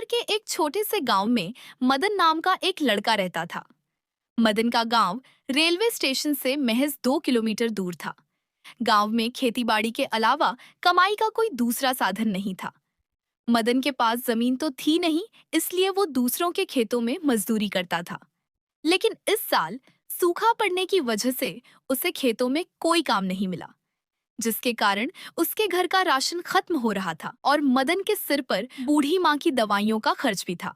बिहार के एक छोटे से गांव में मदन नाम का एक लड़का रहता था। मदन का गांव रेलवे स्टेशन से महज 2 किलोमीटर दूर था। गांव में खेतीबाड़ी के अलावा कमाई का कोई दूसरा साधन नहीं था। मदन के पास जमीन तो थी नहीं, इसलिए वो दूसरों के खेतों में मजदूरी करता था। लेकिन इस साल सूखा पड़ने की वजह से उसे खेतों में कोई काम नहीं मिला, जिसके कारण उसके घर का राशन खत्म हो रहा था और मदन के सिर पर बूढ़ी माँ की दवाइयों का खर्च भी था।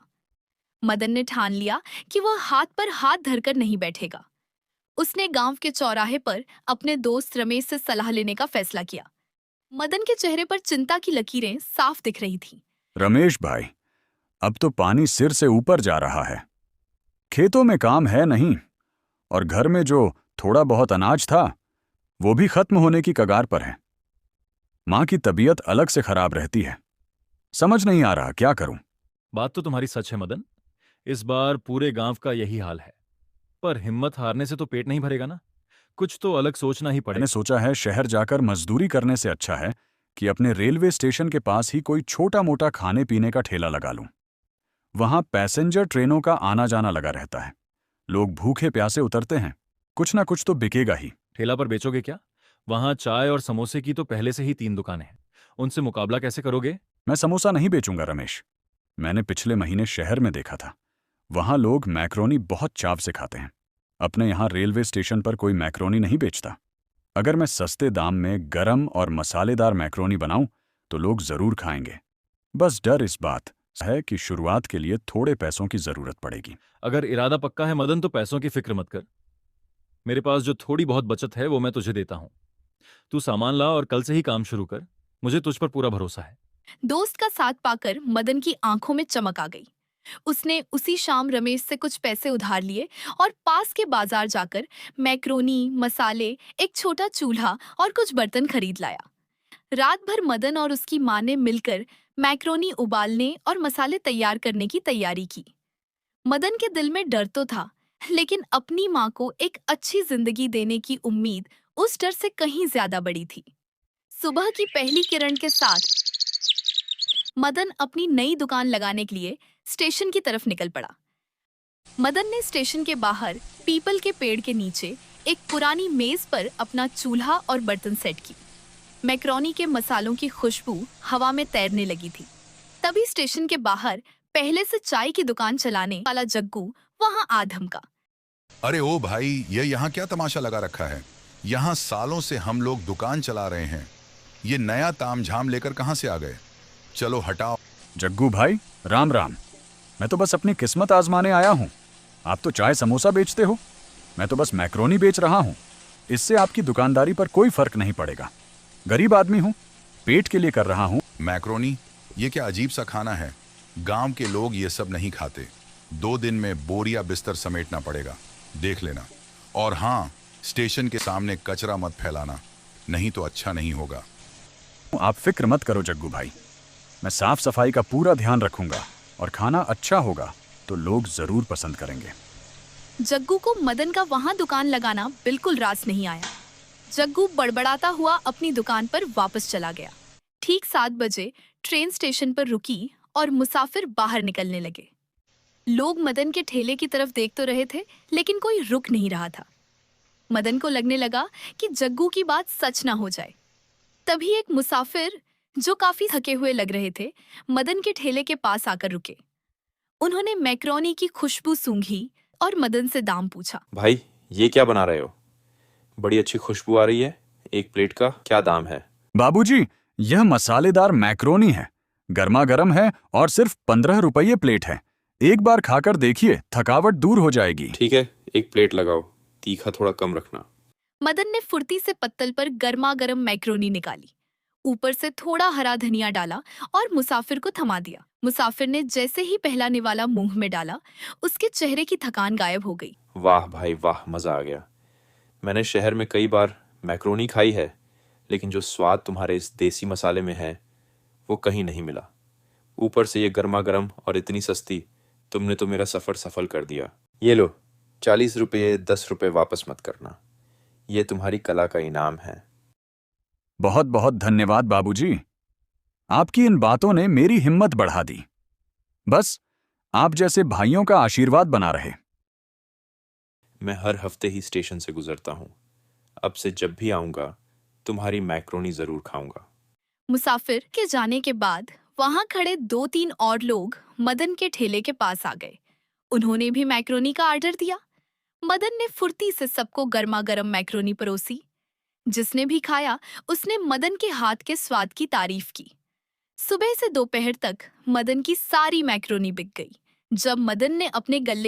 मदन ने ठान लिया कि वह हाथ पर हाथ धरकर नहीं बैठेगा। उसने गांव के चौराहे पर अपने दोस्त रमेश से सलाह लेने का फैसला किया। मदन के चेहरे पर चिंता की लकीरें साफ दिख रही थीं। रमेश भाई, अब तो पानी सिर से ऊपर जा रहा है। खेतों में काम है नहीं, और घर में जो थोड़ा बहुत अनाज था वो भी खत्म होने की कगार पर है। माँ की तबीयत अलग से खराब रहती है। समझ नहीं आ रहा क्या करूं। बात तो तुम्हारी सच है मदन। इस बार पूरे गांव का यही हाल है। पर हिम्मत हारने से तो पेट नहीं भरेगा ना। कुछ तो अलग सोचना ही मैंने पड़ेगा। सोचा है शहर जाकर मजदूरी करने से अच्छा है कि अपने रेलवे स्टेशन के पास ही कोई छोटा मोटा खाने पीने का ठेला लगा लूं। वहां पैसेंजर ट्रेनों का आना जाना लगा रहता है। लोग भूखे प्यासे उतरते हैं, कुछ ना कुछ तो बिकेगा ही। ठेला पर बेचोगे क्या? वहां चाय और समोसे की तो पहले से ही 3 दुकानें हैं। उनसे मुकाबला कैसे करोगे? मैं समोसा नहीं बेचूंगा रमेश। मैंने पिछले महीने शहर में देखा था, वहां लोग मैक्रोनी बहुत चाव से खाते हैं। अपने यहाँ रेलवे स्टेशन पर कोई मैक्रोनी नहीं बेचता। अगर मैं सस्ते दाम में गरम और मसालेदार मैक्रोनी बनाऊं तो लोग जरूर खाएंगे। बस डर इस बात है कि शुरुआत के लिए थोड़े पैसों की जरूरत पड़ेगी। अगर इरादा पक्का है मदन, तो पैसों की फिक्र मत कर। मेरे पास जो थोड़ी बहुत बचत है वो मैं तुझे देता हूं। तू सामान ला और कल से ही काम शुरू कर। मुझे तुझ पर पूरा भरोसा है। दोस्त का साथ पाकर मदन की आंखों में चमक आ गई। उसने उसी शाम रमेश से कुछ पैसे उधार लिए और पास के बाजार जाकर मैक्रोनी, मसाले, एक छोटा चूल्हा और कुछ बर्तन खरीद लाया। रात भर मदन और उसकी माँ ने मिलकर मैक्रोनी उबालने और मसाले तैयार करने की तैयारी की। मदन के दिल में डर तो था, लेकिन अपनी माँ को एक अच्छी जिंदगी देने की उम्मीद उस डर से कहीं ज्यादा बड़ी थी। सुबह की पहली किरण के साथ मदन अपनी नई दुकान लगाने के लिए स्टेशन की तरफ निकल पड़ा। मदन ने स्टेशन के बाहर पीपल के पेड़ के नीचे एक पुरानी मेज पर अपना चूल्हा और बर्तन सेट की। मैक्रोनी के मसालों की खुशबू हवा में तैरने लगी थी। तभी स्टेशन के बाहर पहले से चाय की दुकान चलाने वाला जग्गू वहां आ धमका। अरे ओ भाई, ये यहाँ क्या तमाशा लगा रखा है? यहाँ सालों से हम लोग दुकान चला रहे हैं। ये नया तामझाम लेकर कहाँ से आ गए? चलो हटाओ। जग्गू भाई, राम राम। मैं तो बस अपनी किस्मत आजमाने आया हूँ। आप तो चाय समोसा बेचते हो, मैं तो बस मैक्रोनी बेच रहा हूँ। इससे आपकी दुकानदारी पर कोई फर्क नहीं पड़ेगा। गरीब आदमी हूँ, पेट के लिए कर रहा हूँ। मैक्रोनी, ये क्या अजीब सा खाना है? गांव के लोग ये सब नहीं खाते। 2 दिन में बोरिया बिस्तर समेटना पड़ेगा, देख लेना। और हाँ, स्टेशन के सामने कचरा मत फैलाना, नहीं तो अच्छा नहीं होगा। आप फिक्र मत करो जग्गू भाई, मैं साफ सफाई का पूरा ध्यान रखूंगा और खाना अच्छा होगा तो लोग जरूर पसंद करेंगे। जग्गू को मदन का वहां दुकान लगाना बिल्कुल रास नहीं आया। जग्गू बड़बड़ाता हुआ अपनी दुकान पर वापस चला गया। ठीक 7 बजे ट्रेन स्टेशन पर रुकी और मुसाफिर बाहर निकलने लगे। लोग मदन के ठेले की तरफ देख तो रहे थे, लेकिन कोई रुक नहीं रहा था। मदन को लगने लगा कि जग्गू की बात सच ना हो जाए। तभी एक मुसाफिर, जो काफी थके हुए लग रहे थे, मदन के ठेले के पास आकर रुके। उन्होंने मैक्रोनी की खुशबू सूंघी और मदन से दाम पूछा। भाई, ये क्या बना रहे हो? बड़ी अच्छी खुशबू आ रही है। एक प्लेट का क्या दाम है? बाबूजी, यह मसालेदार मैक्रोनी है, गर्मा गर्म है और सिर्फ 15 रुपये प्लेट है। एक बार खाकर देखिए, थकावट दूर हो जाएगी। ठीक है, एक प्लेट लगाओ। तीखा थोड़ा कम रखना। मदन ने फुर्ती से पत्तल पर गर्मा गर्म मैक्रोनी निकाली, ऊपर से थोड़ा हरा धनिया डाला और मुसाफिर को थमा दिया। मुसाफिर ने जैसे ही पहला निवाला मुंह में डाला, उसके चेहरे की थकान गायब हो गई। वाह भाई वाह, मजा आ गया। मैंने शहर में कई बार मैक्रोनी खाई है, लेकिन जो स्वाद तुम्हारे इस देसी मसाले में है वो कहीं नहीं मिला। ऊपर से ये गर्मा गर्म और इतनी सस्ती। तुमने तो मेरा सफर सफल कर दिया। ये लो, 40 रुपये, 10 रुपये वापस मत करना। ये तुम्हारी कला का इनाम है। बहुत बहुत धन्यवाद बाबूजी, आपकी इन बातों ने मेरी हिम्मत बढ़ा दी। बस आप जैसे भाइयों का आशीर्वाद बना रहे। मैं हर हफ्ते ही स्टेशन से गुजरता हूँ। अब से जब भी आऊंगा तुम्हारी मैक्रोनी जरूर खाऊंगा। मुसाफिर के जाने के बाद वहां खड़े 2-3 और लोग मदन के ठेले के पास आ गए। उन्होंने भी मैक्रोनी का ऑर्डर दिया। मदन ने फुर्ती से सबको गर्मा गर्म मैक्रोनी परोसी। जिसने भी खाया उसने मदन के हाथ के स्वाद की तारीफ की। सुबह से दोपहर तक मदन की सारी मैक्रोनी बिक गई। जब मदन ने अपने गले